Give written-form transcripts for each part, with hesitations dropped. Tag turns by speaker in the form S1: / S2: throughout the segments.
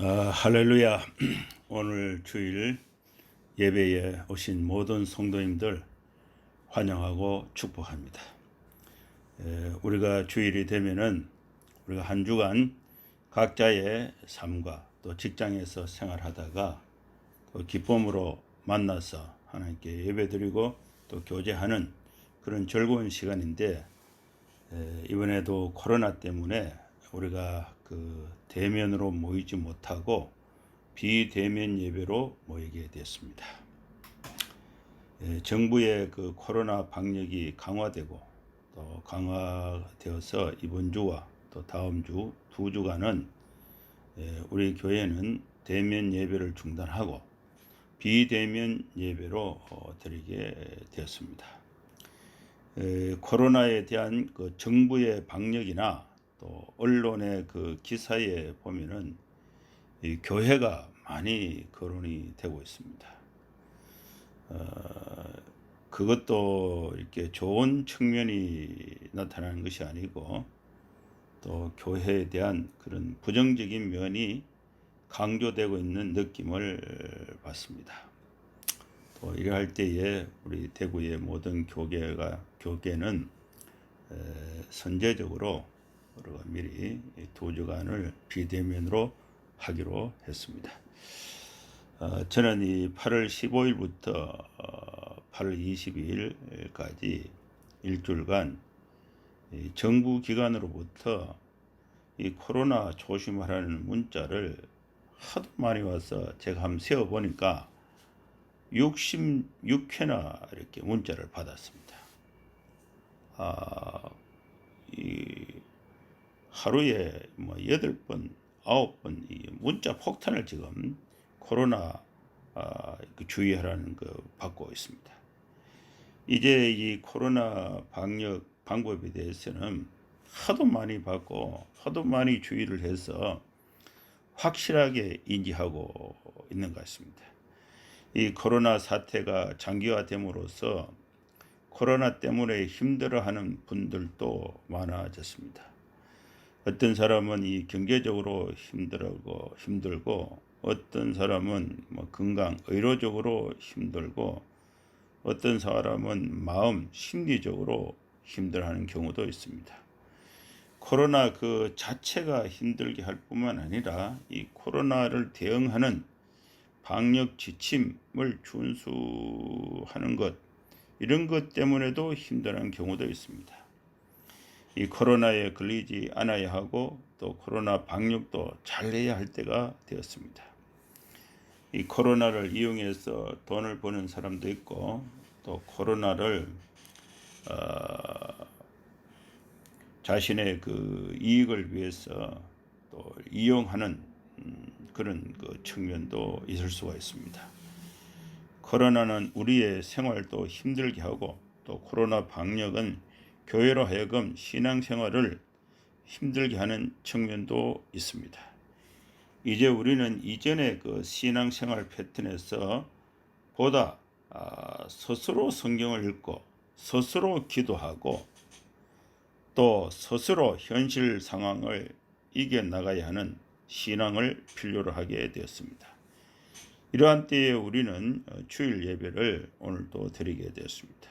S1: 할렐루야. 오늘 주일 예배에 오신 모든 성도님들 환영하고 축복합니다. 우리가 주일이 되면은 우리가 한 주간 각자의 삶과 또 직장에서 생활하다가 또 기쁨으로 만나서 하나님께 예배드리고 또 교제하는 그런 즐거운 시간인데, 이번에도 코로나 때문에 우리가 대면으로 모이지 못하고 비대면 예배로 모이게 됐습니다. 정부의 코로나 방역이 강화되고 또 강화되어서 이번 주와 또 다음 주 두 주간은 우리 교회는 대면 예배를 중단하고 비대면 예배로 드리게 되었습니다. 코로나에 대한 정부의 방역이나 또 언론의 기사에 보면은 이 교회가 많이 거론이 되고 있습니다. 그것도 이렇게 좋은 측면이 나타나는 것이 아니고 또 교회에 대한 그런 부정적인 면이 강조되고 있는 느낌을 받습니다. 또 이러할 때에 우리 대구의 모든 교계는 선제적으로 우리가 미리 두 주간을 비대면으로 하기로 했습니다. 저는 이 8월 15일부터 8월 22일까지 일주일간 정부 기관으로부터 이 코로나 조심하라는 문자를 하도 많이 와서 제가 한번 세어보니까 66회나 이렇게 문자를 받았습니다. 이 하루에 8번, 9번 이 문자 폭탄을 지금 코로나 주의하라는 거 받고 있습니다. 이제 이 코로나 방역 방법에 대해서는 하도 많이 받고 하도 많이 주의를 해서 확실하게 인지하고 있는 것 같습니다. 이 코로나 사태가 장기화됨으로써 코로나 때문에 힘들어하는 분들도 많아졌습니다. 어떤 사람은 이 경제적으로 힘들고 어떤 사람은 건강 의료적으로 힘들고 어떤 사람은 마음 심리적으로 힘들어하는 경우도 있습니다. 코로나 자체가 힘들게 할 뿐만 아니라 이 코로나를 대응하는 방역 지침을 준수하는 것, 이런 것 때문에도 힘들어하는 경우도 있습니다. 이 코로나에 걸리지 않아야 하고 또 코로나 방역도 잘 해야 할 때가 되었습니다. 이 코로나를 이용해서 돈을 버는 사람도 있고 또 코로나를 자신의 이익을 위해서 또 이용하는 그런 측면도 있을 수가 있습니다. 코로나는 우리의 생활도 힘들게 하고 또 코로나 방역은 교회로 하여금 신앙생활을 힘들게 하는 측면도 있습니다. 이제 우리는 이전의 신앙생활 패턴에서 보다 스스로 성경을 읽고 스스로 기도하고 또 스스로 현실 상황을 이겨나가야 하는 신앙을 필요로 하게 되었습니다. 이러한 때에 우리는 주일 예배를 오늘도 드리게 되었습니다.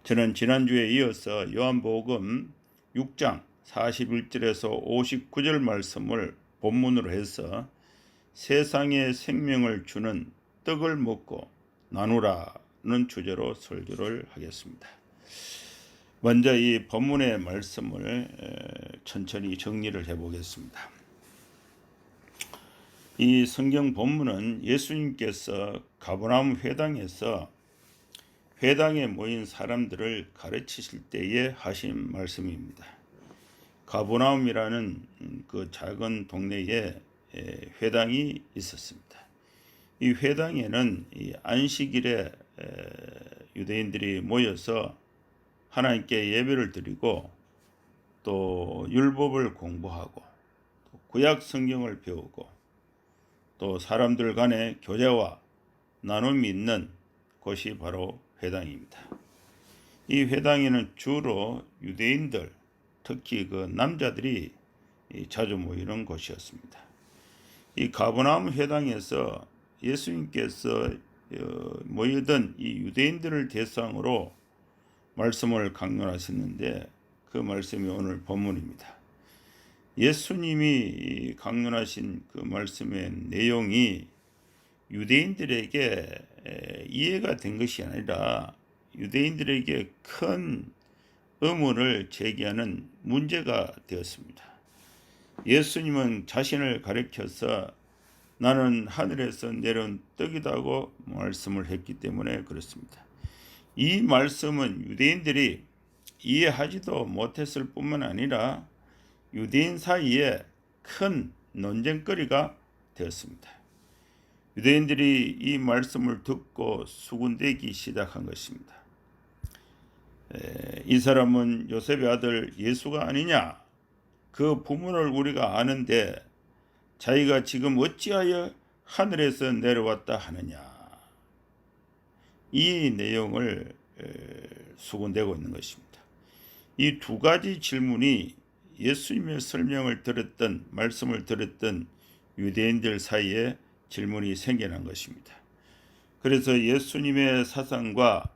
S1: 저는 지난주에 이어서 요한복음 6장 41절에서 59절 말씀을 본문으로 해서 세상에 생명을 주는 떡을 먹고 나누라는 주제로 설교를 하겠습니다. 먼저 이 본문의 말씀을 천천히 정리를 해보겠습니다. 이 성경 본문은 예수님께서 가버나움 회당에서 회당에 모인 사람들을 가르치실 때에 하신 말씀입니다. 가버나움이라는 작은 동네에 회당이 있었습니다. 이 회당에는 이 안식일에 유대인들이 모여서 하나님께 예배를 드리고 또 율법을 공부하고 또 구약 성경을 배우고 또 사람들 간의 교제와 나눔이 있는 곳이 바로 회당입니다. 이 회당에는 주로 유대인들, 특히 남자들이 자주 모이는 곳이었습니다. 이 가버나움 회당에서 예수님께서 모이던 이 유대인들을 대상으로 말씀을 강론하셨는데 그 말씀이 오늘 본문입니다. 예수님이 강론하신 그 말씀의 내용이 유대인들에게 이해가 된 것이 아니라 유대인들에게 큰 의문을 제기하는 문제가 되었습니다. 예수님은 자신을 가리켜서 나는 하늘에서 내려온 떡이다고 말씀을 했기 때문에 그렇습니다. 이 말씀은 유대인들이 이해하지도 못했을 뿐만 아니라 유대인 사이에 큰 논쟁거리가 되었습니다. 유대인들이 이 말씀을 듣고 수군대기 시작한 것입니다. 이 사람은 요셉의 아들 예수가 아니냐? 그 부모를 우리가 아는데 자기가 지금 어찌하여 하늘에서 내려왔다 하느냐? 이 내용을 수군대고 있는 것입니다. 이 두 가지 질문이 예수님의 설명을 들었던 말씀을 들었던 유대인들 사이에 질문이 생겨난 것입니다. 그래서 예수님의 사상과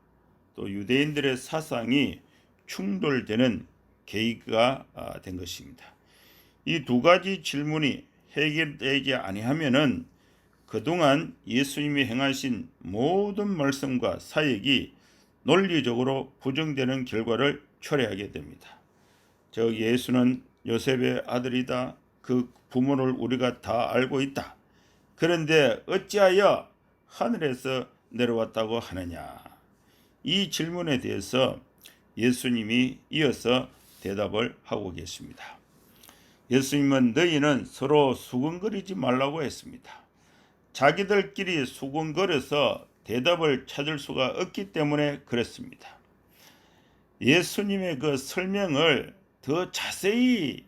S1: 또 유대인들의 사상이 충돌되는 계기가 된 것입니다. 이 두 가지 질문이 해결되지 아니하면은 그동안 예수님이 행하신 모든 말씀과 사역이 논리적으로 부정되는 결과를 초래하게 됩니다. 즉 예수는 요셉의 아들이다. 그 부모를 우리가 다 알고 있다. 그런데 어찌하여 하늘에서 내려왔다고 하느냐? 이 질문에 대해서 예수님이 이어서 대답을 하고 계십니다. 예수님은 너희는 서로 수군거리지 말라고 했습니다. 자기들끼리 수군거려서 대답을 찾을 수가 없기 때문에 그렇습니다. 예수님의 그 설명을 더 자세히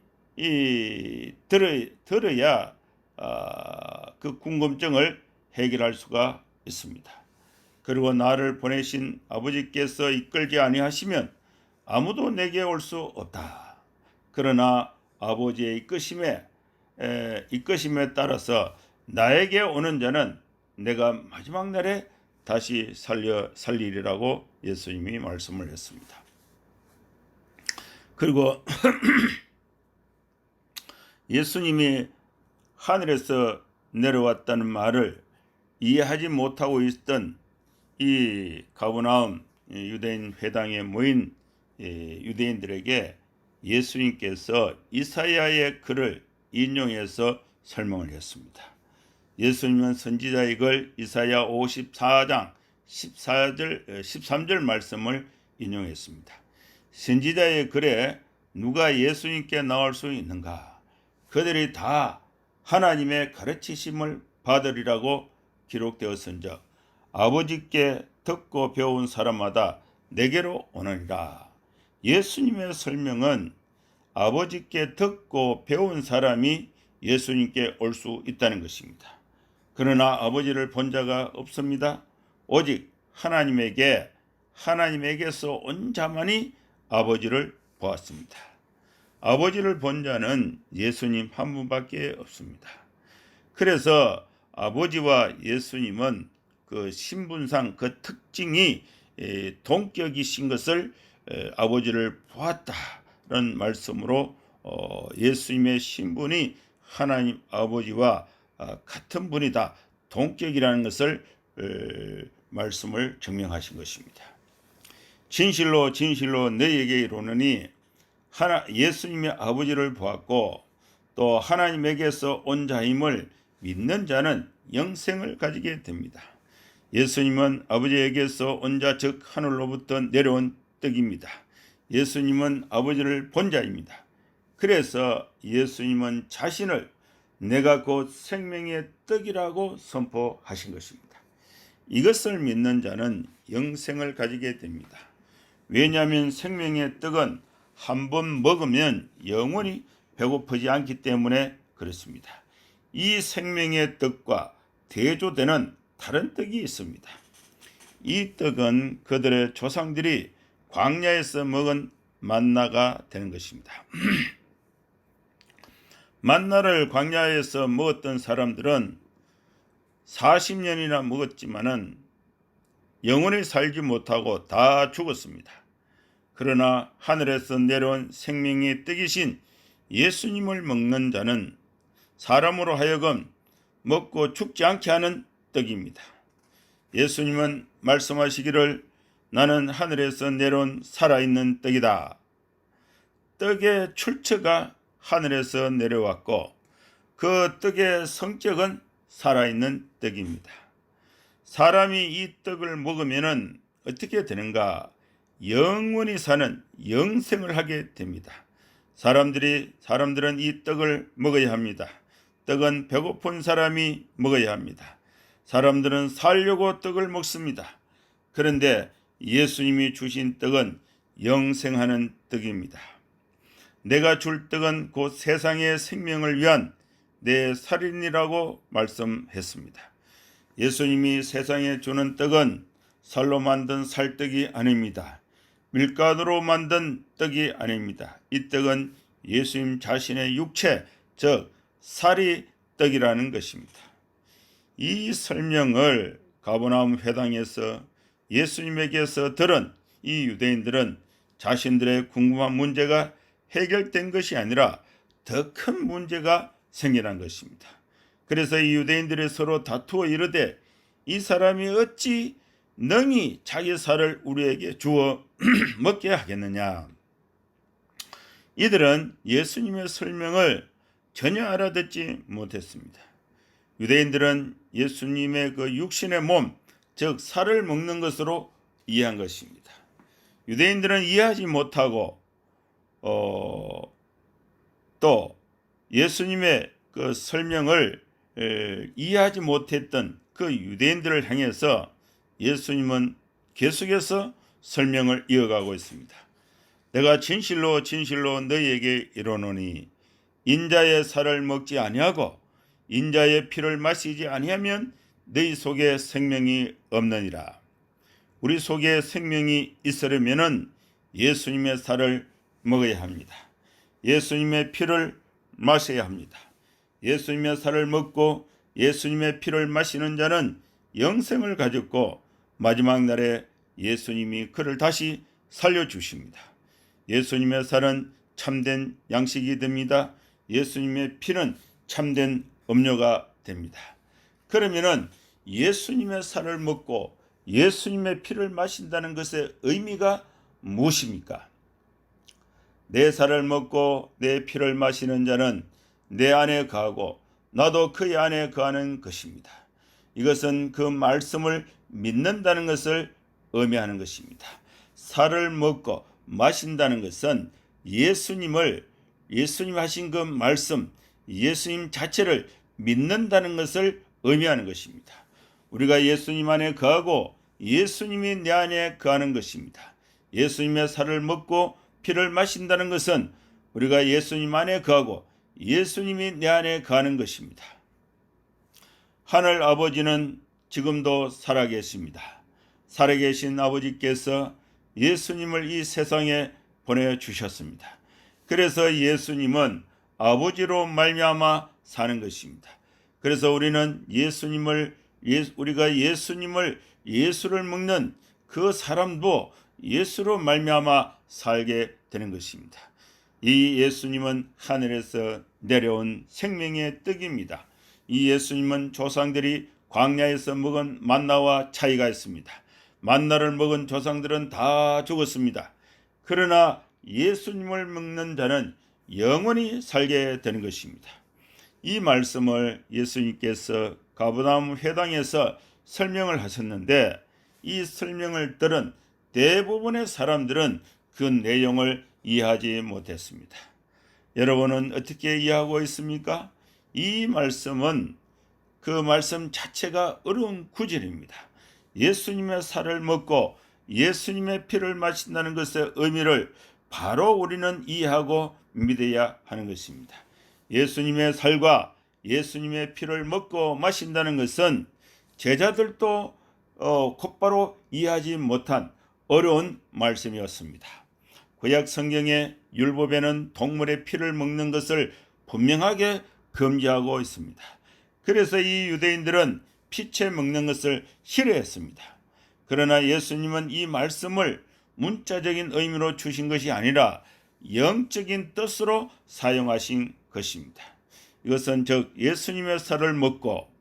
S1: 들어야 그 궁금증을 해결할 수가 있습니다. 그리고 나를 보내신 아버지께서 이끌지 아니하시면 아무도 내게 올 수 없다. 그러나 아버지의 이끄심에 따라서 나에게 오는 자는 내가 마지막 날에 다시 살리리라고 예수님이 말씀을 했습니다. 그리고 예수님이 하늘에서 내려왔다는 말을 이해하지 못하고 있던 이 가버나움 유대인 회당에 모인 유대인들에게 예수님께서 이사야의 글을 인용해서 설명을 했습니다. 예수님은 선지자의 글 이사야 54장 13절 말씀을 인용했습니다. 선지자의 글에 누가 예수님께 나올 수 있는가? 그들이 다 하나님의 가르치심을 받으리라고 기록되었은즉 아버지께 듣고 배운 사람마다 내게로 오느니라. 예수님의 설명은 아버지께 듣고 배운 사람이 예수님께 올 수 있다는 것입니다. 그러나 아버지를 본 자가 없습니다. 오직 하나님에게서 온 자만이 아버지를 보았습니다. 아버지를 본 자는 예수님 한 분밖에 없습니다. 그래서 아버지와 예수님은 그 신분상 그 특징이 동격이신 것을 아버지를 보았다는 말씀으로 예수님의 신분이 하나님 아버지와 같은 분이다. 동격이라는 것을 말씀을 증명하신 것입니다. 진실로 너희에게 이르노니 예수님의 아버지를 보았고 또 하나님에게서 온 자임을 믿는 자는 영생을 가지게 됩니다. 예수님은 아버지에게서 온 자 즉 하늘로부터 내려온 떡입니다. 예수님은 아버지를 본 자입니다. 그래서 예수님은 자신을 내가 곧 생명의 떡이라고 선포하신 것입니다. 이것을 믿는 자는 영생을 가지게 됩니다. 왜냐하면 생명의 떡은 한 번 먹으면 영원히 배고프지 않기 때문에 그렇습니다. 이 생명의 떡과 대조되는 다른 떡이 있습니다. 이 떡은 그들의 조상들이 광야에서 먹은 만나가 되는 것입니다. 만나를 광야에서 먹었던 사람들은 40년이나 먹었지만은 영원히 살지 못하고 다 죽었습니다. 그러나 하늘에서 내려온 생명의 떡이신 예수님을 먹는 자는 사람으로 하여금 먹고 죽지 않게 하는 떡입니다. 예수님은 말씀하시기를 나는 하늘에서 내려온 살아있는 떡이다. 떡의 출처가 하늘에서 내려왔고 그 떡의 성격은 살아있는 떡입니다. 사람이 이 떡을 먹으면 어떻게 되는가? 영원히 사는 영생을 하게 됩니다. 사람들은 이 떡을 먹어야 합니다. 떡은 배고픈 사람이 먹어야 합니다. 사람들은 살려고 떡을 먹습니다. 그런데 예수님이 주신 떡은 영생하는 떡입니다. 내가 줄 떡은 곧 세상의 생명을 위한 내 살인이라고 말씀했습니다. 예수님이 세상에 주는 떡은 살로 만든 살떡이 아닙니다. 밀가루로 만든 떡이 아닙니다. 이 떡은 예수님 자신의 육체, 즉 살이 떡이라는 것입니다. 이 설명을 가버나움 회당에서 예수님에게서 들은 이 유대인들은 자신들의 궁금한 문제가 해결된 것이 아니라 더 큰 문제가 생겨난 것입니다. 그래서 이 유대인들이 서로 다투어 이르되 이 사람이 어찌 능히 자기 살을 우리에게 주어 먹게 하겠느냐. 이들은 예수님의 설명을 전혀 알아듣지 못했습니다. 유대인들은 예수님의 그 육신의 몸, 즉 살을 먹는 것으로 이해한 것입니다. 유대인들은 이해하지 못하고 또 예수님의 그 설명을 이해하지 못했던 그 유대인들을 향해서 예수님은 계속해서 설명을 이어가고 있습니다. 내가 진실로 진실로 너희에게 이르노니 인자의 살을 먹지 아니하고 인자의 피를 마시지 아니하면 너희 속에 생명이 없느니라. 우리 속에 생명이 있으려면은 예수님의 살을 먹어야 합니다. 예수님의 피를 마셔야 합니다. 예수님의 살을 먹고 예수님의 피를 마시는 자는 영생을 가졌고 마지막 날에 예수님이 그를 다시 살려주십니다. 예수님의 살은 참된 양식이 됩니다. 예수님의 피는 참된 음료가 됩니다. 그러면은 예수님의 살을 먹고 예수님의 피를 마신다는 것의 의미가 무엇입니까? 내 살을 먹고 내 피를 마시는 자는 내 안에 거하고 나도 그의 안에 거하는 것입니다. 이것은 그 말씀을 믿는다는 것을 의미하는 것입니다. 살을 먹고 마신다는 것은 예수님 하신 그 말씀, 예수님 자체를 믿는다는 것을 의미하는 것입니다. 우리가 예수님 안에 거하고 예수님이 내 안에 거하는 것입니다. 예수님의 살을 먹고 피를 마신다는 것은 우리가 예수님 안에 거하고 예수님이 내 안에 거하는 것입니다. 하늘 아버지는 지금도 살아계십니다. 살아계신 아버지께서 예수님을 이 세상에 보내주셨습니다. 그래서 예수님은 아버지로 말미암아 사는 것입니다. 그래서 우리는 우리가 예수를 먹는 그 사람도 예수로 말미암아 살게 되는 것입니다. 이 예수님은 하늘에서 내려온 생명의 떡입니다. 이 예수님은 조상들이 광야에서 먹은 만나와 차이가 있습니다. 만나를 먹은 조상들은 다 죽었습니다. 그러나 예수님을 먹는 자는 영원히 살게 되는 것입니다. 이 말씀을 예수님께서 가버나움 회당에서 설명을 하셨는데 이 설명을 들은 대부분의 사람들은 그 내용을 이해하지 못했습니다. 여러분은 어떻게 이해하고 있습니까? 이 말씀은 그 말씀 자체가 어려운 구절입니다. 예수님의 살을 먹고 예수님의 피를 마신다는 것의 의미를 바로 우리는 이해하고 믿어야 하는 것입니다. 예수님의 살과 예수님의 피를 먹고 마신다는 것은 제자들도 곧바로 이해하지 못한 어려운 말씀이었습니다. 구약 성경의 율법에는 동물의 피를 먹는 것을 분명하게 금지하고 있습니다. 그래서 이 유대인들은 피채 먹는 것을 싫어했습니다. 그러나 예수님은 이 말씀을 문자적인 의미로 주신 것이 아니라 영적인 뜻으로 사용하신 것입니다. 이것은 즉 예수님의 살을 먹고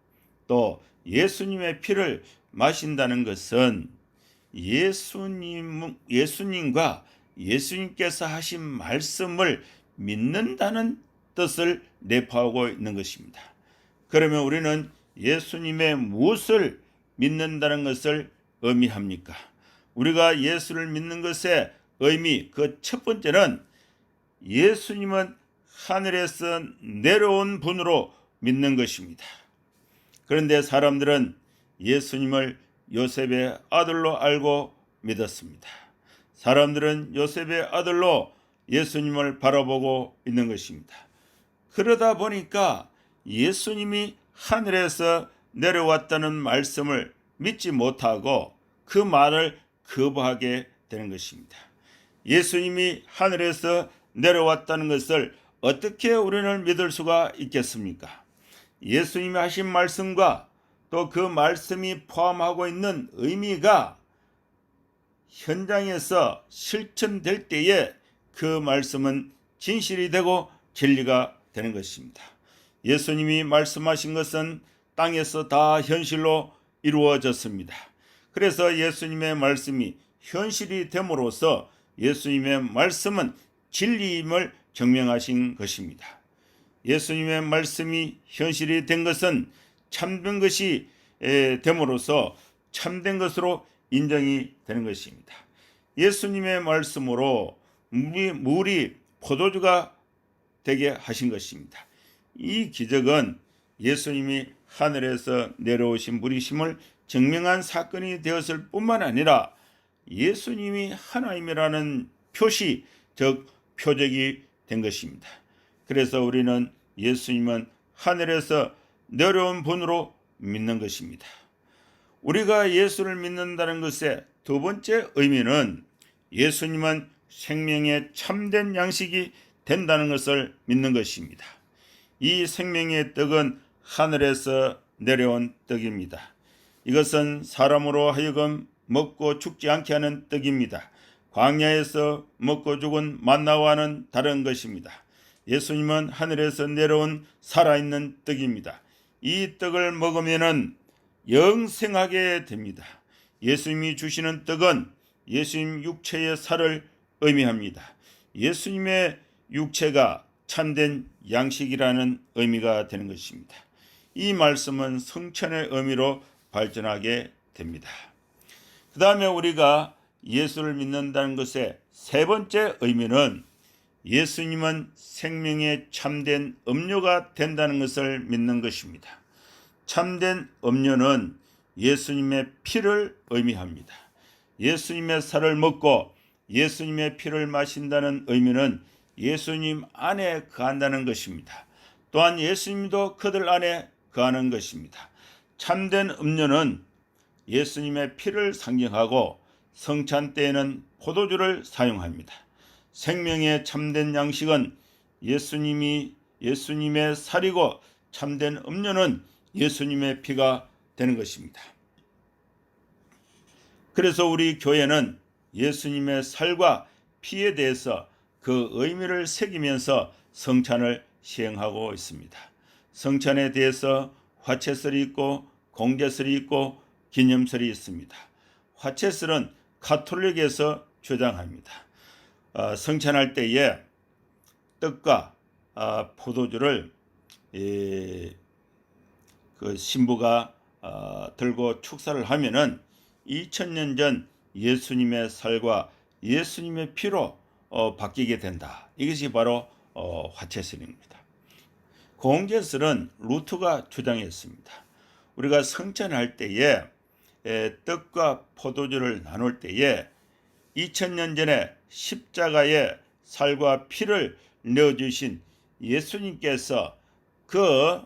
S1: 또 예수님의 피를 마신다는 것은 예수님과 예수님께서 하신 말씀을 믿는다는 뜻을 내포하고 있는 것입니다. 그러면 우리는 예수님의 무엇을 믿는다는 것을 의미합니까? 우리가 예수를 믿는 것의 의미, 그 첫 번째는 예수님은 하늘에서 내려온 분으로 믿는 것입니다. 그런데 사람들은 예수님을 요셉의 아들로 알고 믿었습니다. 사람들은 요셉의 아들로 예수님을 바라보고 있는 것입니다. 그러다 보니까 예수님이 하늘에서 내려왔다는 말씀을 믿지 못하고 그 말을 거부하게 되는 것입니다. 예수님이 하늘에서 내려왔다는 것을 어떻게 우리는 믿을 수가 있겠습니까? 예수님이 하신 말씀과 또 그 말씀이 포함하고 있는 의미가 현장에서 실천될 때에 그 말씀은 진실이 되고 진리가 되는 것입니다. 예수님이 말씀하신 것은 땅에서 다 현실로 이루어졌습니다. 그래서 예수님의 말씀이 현실이 됨으로써 예수님의 말씀은 진리임을 증명하신 것입니다. 예수님의 말씀이 현실이 된 것은 참된 것이 됨으로써 참된 것으로 인정이 되는 것입니다. 예수님의 말씀으로 물이 포도주가 되게 하신 것입니다. 이 기적은 예수님이 하늘에서 내려오신 분이심을 증명한 사건이 되었을 뿐만 아니라 예수님이 하나님이라는 표시, 즉 표적이 된 것입니다. 그래서 우리는 예수님은 하늘에서 내려온 분으로 믿는 것입니다. 우리가 예수를 믿는다는 것의 두 번째 의미는 예수님은 생명의 참된 양식이 된다는 것을 믿는 것입니다. 이 생명의 떡은 하늘에서 내려온 떡입니다. 이것은 사람으로 하여금 먹고 죽지 않게 하는 떡입니다. 광야에서 먹고 죽은 만나와는 다른 것입니다. 예수님은 하늘에서 내려온 살아있는 떡입니다. 이 떡을 먹으면 영생하게 됩니다. 예수님이 주시는 떡은 예수님 육체의 살을 의미합니다. 예수님의 육체가 참된 양식이라는 의미가 되는 것입니다. 이 말씀은 성찬의 의미로 발전하게 됩니다. 그 다음에 우리가 예수를 믿는다는 것의 세 번째 의미는 예수님은 생명의 참된 음료가 된다는 것을 믿는 것입니다. 참된 음료는 예수님의 피를 의미합니다. 예수님의 살을 먹고 예수님의 피를 마신다는 의미는 예수님 안에 거한다는 것입니다. 또한 예수님도 그들 안에 거하는 것입니다. 참된 음료는 예수님의 피를 상징하고 성찬 때에는 포도주를 사용합니다. 생명의 참된 양식은 예수님의 살이고 참된 음료는 예수님의 피가 되는 것입니다. 그래서 우리 교회는 예수님의 살과 피에 대해서 그 의미를 새기면서 성찬을 시행하고 있습니다. 성찬에 대해서 화채설이 있고 공제설이 있고 기념설이 있습니다. 화채설은 가톨릭에서 주장합니다. 성찬할 때에 떡과 포도주를 그 신부가 들고 축사를 하면은 2000년 전 예수님의 살과 예수님의 피로 바뀌게 된다. 이것이 바로 화채설입니다. 공제설은 루트가 주장했습니다. 우리가 성찬할 때에 떡과 포도주를 나눌 때에 2000년 전에 십자가에 살과 피를 내어주신 예수님께서 그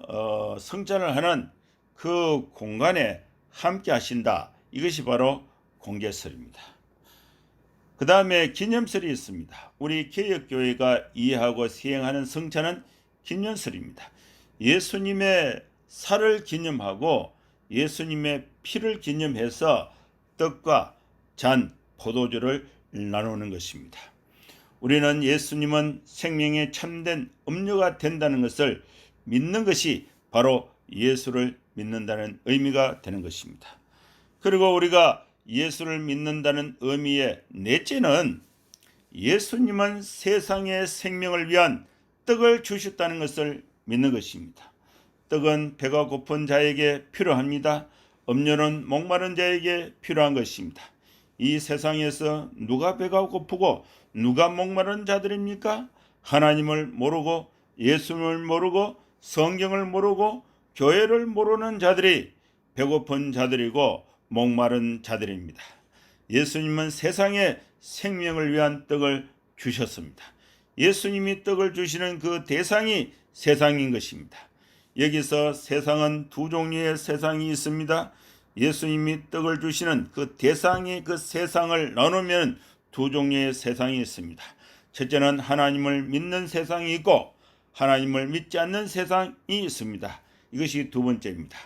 S1: 성찬을 하는 그 공간에 함께 하신다. 이것이 바로 공제설입니다. 그 다음에 기념설이 있습니다. 우리 개혁교회가 이해하고 시행하는 성찬은 기념설입니다. 예수님의 살을 기념하고 예수님의 피를 기념해서 떡과 잔, 포도주를 나누는 것입니다. 우리는 예수님은 생명의 참된 음료가 된다는 것을 믿는 것이 바로 예수를 믿는다는 의미가 되는 것입니다. 그리고 우리가 예수를 믿는다는 의미의 넷째는 예수님은 세상의 생명을 위한 떡을 주셨다는 것을 믿는 것입니다. 떡은 배가 고픈 자에게 필요합니다. 음료는 목마른 자에게 필요한 것입니다. 이 세상에서 누가 배가 고프고 누가 목마른 자들입니까? 하나님을 모르고 예수님을 모르고 성경을 모르고 교회를 모르는 자들이 배고픈 자들이고 목마른 자들입니다. 예수님은 세상에 생명을 위한 떡을 주셨습니다. 예수님이 떡을 주시는 그 대상이 세상인 것입니다. 여기서 세상은 두 종류의 세상이 있습니다. 예수님이 떡을 주시는 그 대상이 그 세상을 나누면 두 종류의 세상이 있습니다. 첫째는 하나님을 믿는 세상이 있고 하나님을 믿지 않는 세상이 있습니다. 이것이 두 번째입니다.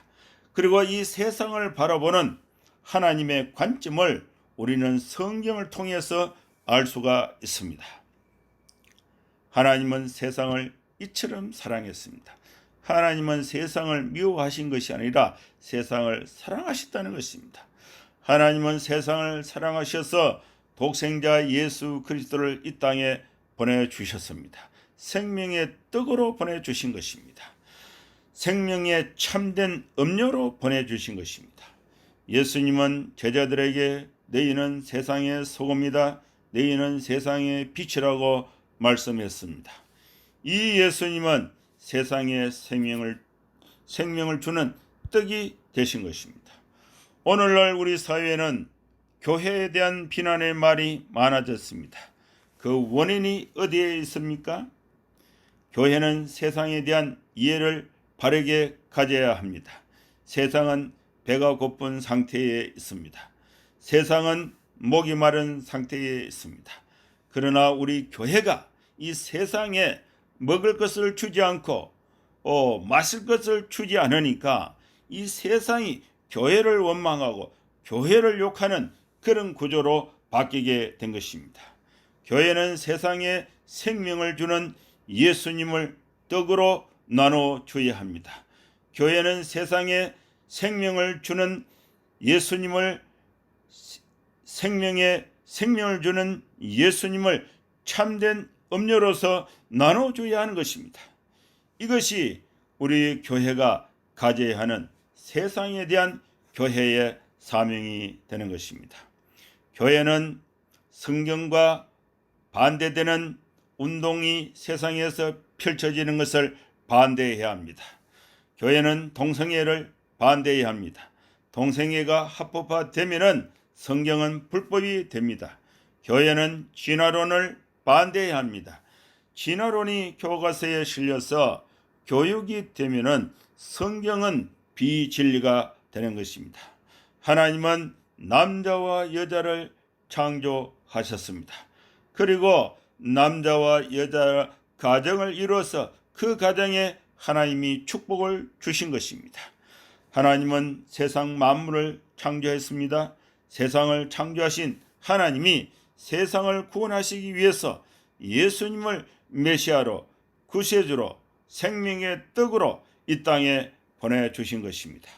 S1: 그리고 이 세상을 바라보는 하나님의 관점을 우리는 성경을 통해서 알 수가 있습니다. 하나님은 세상을 이처럼 사랑했습니다. 하나님은 세상을 미워하신 것이 아니라 세상을 사랑하셨다는 것입니다. 하나님은 세상을 사랑하셔서 독생자 예수 그리스도를 이 땅에 보내주셨습니다. 생명의 떡으로 보내주신 것입니다. 생명의 참된 음료로 보내주신 것입니다. 예수님은 제자들에게 너희는 세상의 소금이다. 너희는 세상의 빛이라고 말씀했습니다. 이 예수님은 세상에 생명을 주는 떡이 되신 것입니다. 오늘날 우리 사회에는 교회에 대한 비난의 말이 많아졌습니다. 그 원인이 어디에 있습니까? 교회는 세상에 대한 이해를 바르게 가져야 합니다. 세상은 배가 고픈 상태에 있습니다. 세상은 목이 마른 상태에 있습니다. 그러나 우리 교회가 이 세상에 먹을 것을 주지 않고 마실 것을 주지 않으니까 이 세상이 교회를 원망하고 교회를 욕하는 그런 구조로 바뀌게 된 것입니다. 교회는 세상에 생명을 주는 예수님을 떡으로 나눠 줘야 합니다. 교회는 세상에 생명을 주는 예수님을 생명을 주는 예수님을 참된 음료로서 나눠줘야 하는 것입니다. 이것이 우리 교회가 가져야 하는 세상에 대한 교회의 사명이 되는 것입니다. 교회는 성경과 반대되는 운동이 세상에서 펼쳐지는 것을 반대해야 합니다. 교회는 동성애를 반대해야 합니다. 동성애가 합법화되면은 성경은 불법이 됩니다. 교회는 진화론을 반대해야 합니다. 진화론이 교과서에 실려서 교육이 되면은 성경은 비진리가 되는 것입니다. 하나님은 남자와 여자를 창조하셨습니다. 그리고 남자와 여자 가정을 이루어서 그 가정에 하나님이 축복을 주신 것입니다. 하나님은 세상 만물을 창조했습니다. 세상을 창조하신 하나님이 세상을 구원하시기 위해서 예수님을 메시아로 구세주로 생명의 떡으로 이 땅에 보내주신 것입니다.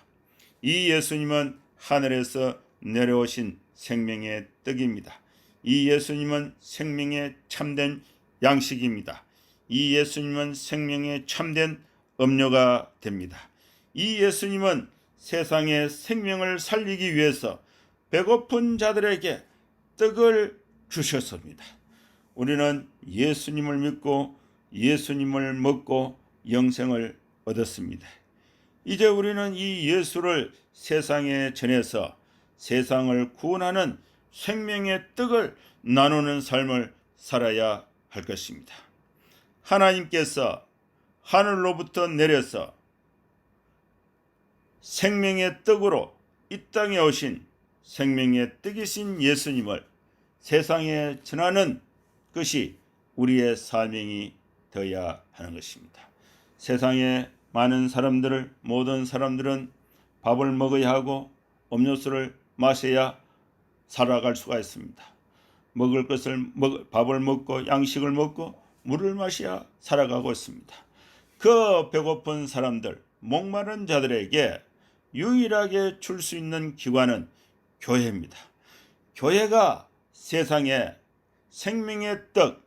S1: 이 예수님은 하늘에서 내려오신 생명의 떡입니다. 이 예수님은 생명의 참된 양식입니다. 이 예수님은 생명의 참된 음료가 됩니다. 이 예수님은 세상의 생명을 살리기 위해서 배고픈 자들에게 떡을 주셨습니다. 우리는 예수님을 믿고 예수님을 먹고 영생을 얻었습니다. 이제 우리는 이 예수를 세상에 전해서 세상을 구원하는 생명의 떡을 나누는 삶을 살아야 할 것입니다. 하나님께서 하늘로부터 내려서 생명의 떡으로 이 땅에 오신 생명의 떡이신 예수님을 세상에 전하는 것이 우리의 사명이 되어야 하는 것입니다. 세상에 많은 사람들을 모든 사람들은 밥을 먹어야 하고 음료수를 마셔야 살아갈 수가 있습니다. 밥을 먹고 양식을 먹고 물을 마셔야 살아가고 있습니다. 그 배고픈 사람들, 목마른 자들에게 유일하게 줄 수 있는 기관은 교회입니다. 교회가 세상에 생명의 떡,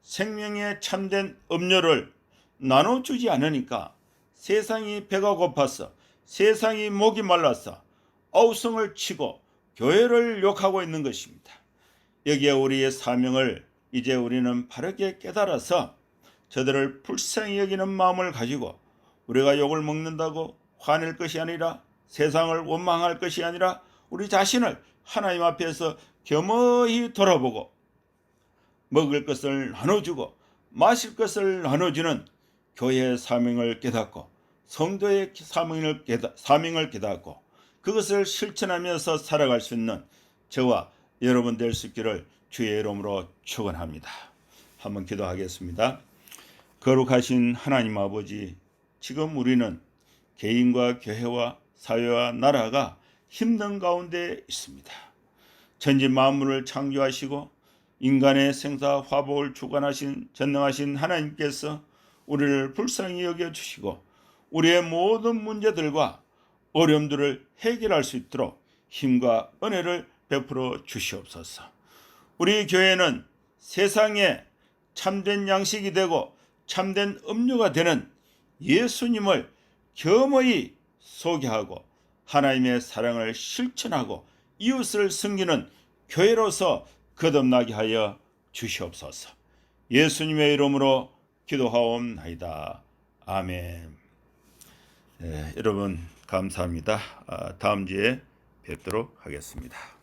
S1: 생명의 참된 음료를 나눠주지 않으니까 세상이 배가 고파서, 세상이 목이 말라서 아우성을 치고 교회를 욕하고 있는 것입니다. 여기에 우리의 사명을 이제 우리는 바르게 깨달아서 저들을 불쌍히 여기는 마음을 가지고 우리가 욕을 먹는다고 화낼 것이 아니라, 세상을 원망할 것이 아니라 우리 자신을 하나님 앞에서 겸허히 돌아보고 먹을 것을 나눠주고 마실 것을 나눠주는 교회의 사명을 깨닫고 성도의 사명을 깨닫고 그것을 실천하면서 살아갈 수 있는 저와 여러분 될 수 있기를 주의 이름으로 축원합니다. 한번 기도하겠습니다. 거룩하신 하나님 아버지, 지금 우리는 개인과 교회와 사회와 나라가 힘든 가운데 있습니다. 천지 만물을 창조하시고 인간의 생사 화복을 주관하신 전능하신 하나님께서 우리를 불쌍히 여겨주시고 우리의 모든 문제들과 어려움들을 해결할 수 있도록 힘과 은혜를 베풀어 주시옵소서. 우리 교회는 세상에 참된 양식이 되고 참된 음료가 되는 예수님을 겸허히 소개하고 하나님의 사랑을 실천하고 이웃을 섬기는 교회로서 거듭나게 하여 주시옵소서. 예수님의 이름으로 기도하옵나이다. 아멘. 여러분 감사합니다. 다음 주에 뵙도록 하겠습니다.